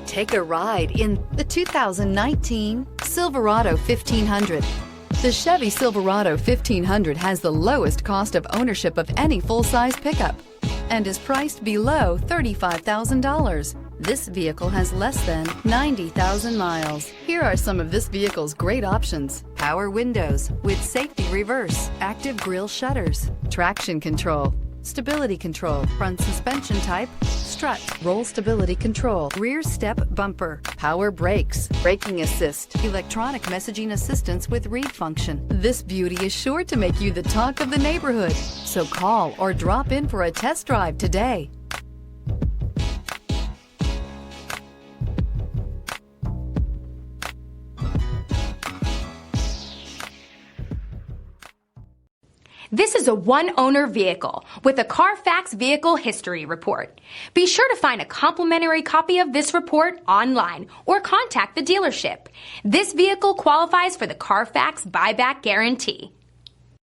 Take a ride in the 2019 Silverado 1500. The Chevy Silverado 1500 has the lowest cost of ownership of any full-size pickup and is priced below $35,000. This vehicle has less than 90,000 miles. Here are some of this vehicle's great options: power windows with safety reverse, active grille shutters, traction control, stability control, front suspension type, strut, roll stability control, rear step bumper, power brakes, braking assist, electronic messaging assistance with read function. This beauty is sure to make you the talk of the neighborhood. So call or drop in for a test drive today. This is a one-owner vehicle with a Carfax Vehicle History Report. Be sure to find a complimentary copy of this report online or contact the dealership. This vehicle qualifies for the Carfax Buyback Guarantee.